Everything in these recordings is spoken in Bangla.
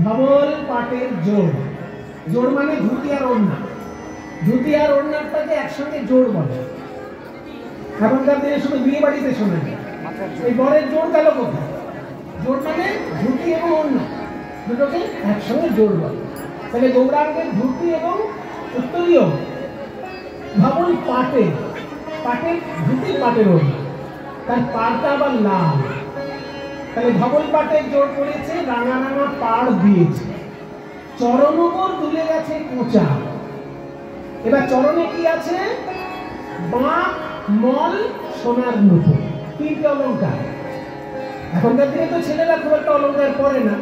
ধবল পাটের জোড়, জোড় মানে ধুতি আর ওড়না, ধুতি আর ওড়নাটাকে একসঙ্গে জোড় বলে। এখনকার দিনে শুধু বিয়ে বাড়িতে শোনা যায়। এই বরের জোড় গেল কোথায়? জোড় মানে ধুতি এবং ওড়না দুটোকে একসঙ্গে জোড় বলে। তাহলে গৌরাঙ্গের ধুতি এবং উত্তরীয় ধবল পাটের, পাটের ধুতি পাটের ওড়না, তার পাড়টা আবার লাল। তাহলে ধবল পাটের জোড় পড়েছে, রাঙা রাঙা পাড় দিয়েছে, চরণ উপর তুলে গেছে কোঁচা। এবার চরণে কি আছে? বাঁক, মল, সোনার নুপুর, তিনটে অলঙ্কার। এখনকার দিনে তো ছেলেরা খুব একটা অলঙ্কার পরে না,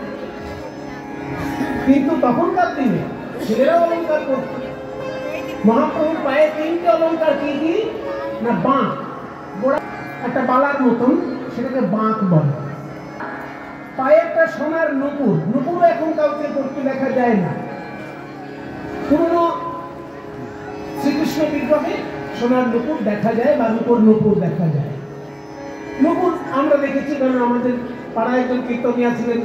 কিন্তু তখনকার দিনে ছেলেরাও অলঙ্কার করত। মহাপ্রভুর পায়ে তিনটে অলঙ্কার, কি কি না? বাঁক, গোড়া একটা বালার মতন, সেটাকে বাঁক বলে। পায়ে একটা সোনার নুপুর, নুপুর এখন কাউকে করতে দেখা যায় না। পুরনো শ্রীকৃষ্ণ বিগ্রহে সোনার নুপুর দেখা যায় বা রূপোর নুপুর দেখা যায়। নুপুর আমরা দেখেছি, কারণ আমাদের পাড়ায় একজন কীর্তনিয়া ছিলেন,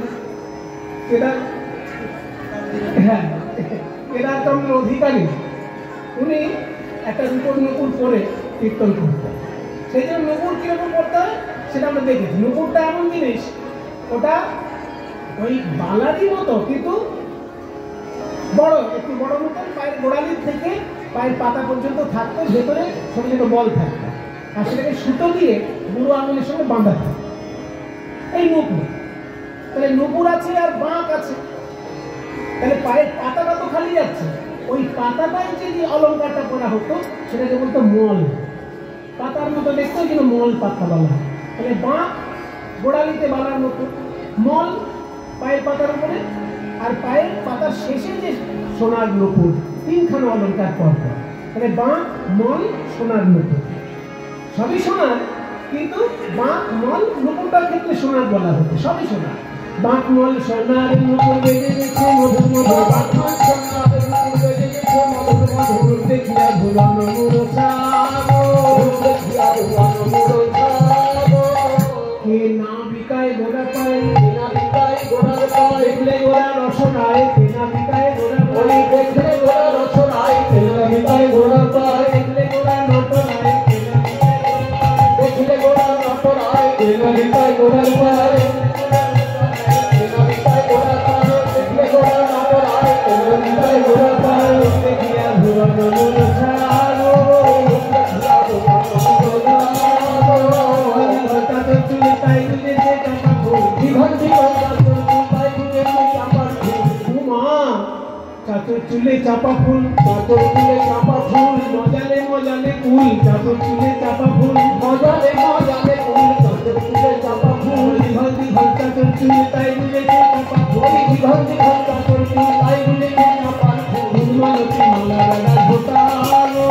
কেদারচন্দ্র অধিকারী। উনি একটা রূপোর নুপুর পরে কীর্তন করতেন। সেই জন্য নুপুর কিরকম করতে হয় সেটা আমরা দেখেছি। নুপুরটা এমন জিনিস, ওটা ওই বালারই মতো কিন্তু বড়, একটু বড় মতন, পায়ের গোড়ালির থেকে পায়ের পাতা পর্যন্ত থাকতো, ভেতরে ছোট ছোট বল থাকতো, আর সেটাকে সুতো দিয়ে বুড়ো আঙুলের সঙ্গে বাঁধা থাকতো। এই নুপুর। তাহলে নুপুর আছে আর বাঁক আছে। তাহলে পায়ের পাতাটা তো খালি যাচ্ছে, ওই পাতাটাই যদি অলঙ্কারটা করা হতো সেটাকে বলতো মল। পাতার মতো দেখতো, কিন্তু মল পাতা বলা হয়। তাহলে বাঁক গোড়ালিতে বালার মতো, মল পায়ের পাতার উপরে, আর পায়ের পাতার শেষে যে সোনার নুপুর, তিনখানা অলঙ্কার পরপর। তাহলে বাঁক, মল, সোনার নুপুর, সবই সোনার, কিন্তু বাঁক, মল, নুপুরটার ক্ষেত্রে সোনার বলা হতো, সবই সোনার। বাঁক, মল, সোনার নুপুর বেজে গেছে মধুর মধুর, বাঁক, মল, সোনার নুপুর বেজে গেছে মধুর মধুর, দেখিয়া ভুলানো মুরছা দেখিয়া ভুলানো মুরছা। কে না বিকায় গোড়া পায়, কে না বিকায় গোড়ার পায়, দেখলে গোড়া রসনায়, কে না বিকায় গোড়া পায়, দেখলে গোড়া রসনায়, কে না বিকায় গোড়া পায়, দেখলে গোড়া নটনায়, দেখলে গোড়া নটনায়, কে না বিকায় গোড়ার পায়, কে না বিকায় গোড়া পায়, দেখলে গোড়া নটনায়, কে না বিকায় গোড়া পায়, দেখিয়া ভুলানো মুরছা চুলে চাপা ফুল, চাদর চুলে চাপা ফুল, মজালে মজালে কুল, চাদর চুলে চাপা ফুল, মজালে মজালে কুল, চাদর চুলে চাপা ফুল, দিঘল দিঘল চাদর চুলে তাই বুঝেছে চাপা ফুল, দিঘল দিঘল চাদর চুলে তাই বুঝেছে চাপা ফুল, মালতী মালা বেলা ঘোটালো,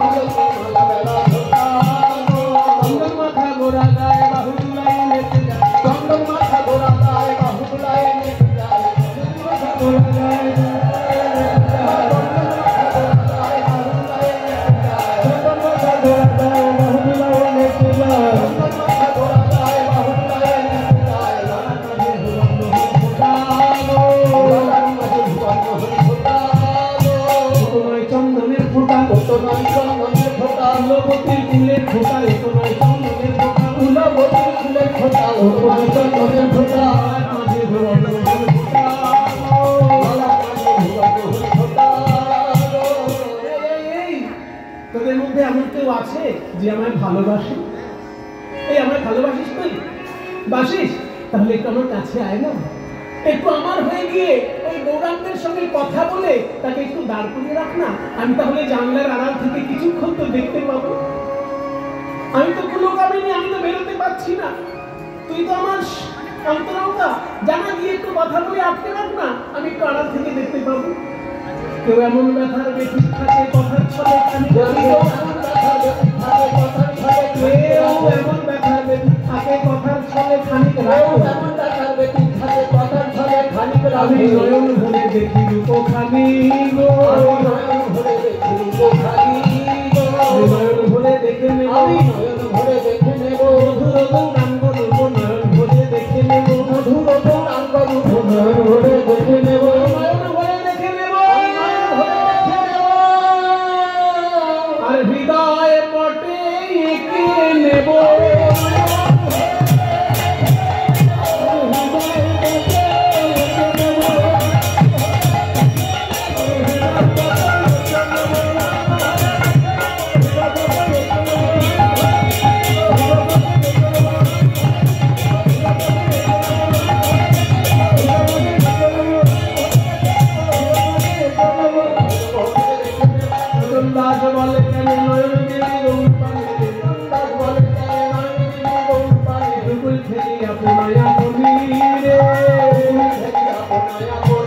মালতী মালা বেলা ঘোটালো, চন্দন মাথা গোড়া গায়ে বাহুগুলাই নেচে যায়, চন্দন মাথা গোড়া গায়ে বাহুগুলাই নেচে যায়, চন্দন মাথা গোড়া গায়ে তোদের মধ্যে এমন কেউ আছে যে আমায় ভালোবাসে? এই আমায় ভালোবাসিস তুই? বাসিস? তাহলে একটু আমার কাছে আয় না, একটু আমার হয়ে গিয়ে ওই গৌরাঙ্গের সঙ্গে কথা বলে তাকে একটু দাঁড় করিয়ে রাখ না। আমি তাহলে জানলার আড়াল থেকে কিছুক্ষণ তো দেখতে পাবো। আমি তো কোনো কামিনি, আমি তো বেরোতে পারছি না, তুই তো আমার অন্তরঙ্গা জানা গিয়ে একটু কথা বলে আটকে রাখ না, আমি একটু আড়াল থেকে দেখতে পাবো। কেউ এমন ব্যথার বেশি থাকে কথার ছলে খানিক কেউ এমন ব্যথার বেশি থাকে কথার ছলে খানিক আমি নয়ন ভরে দেখি রূপখানি গো, নয়ন ভরে দেখে নেব, মধুর গান বলবো, নয়ন ভরে দেখে নেব, মধুর গান বলবো, নয়ন ভরে দেখে নেব, নয়ন ভরে দেখে নেব, আর হৃদয় পটে এঁকে নেব। Thank you.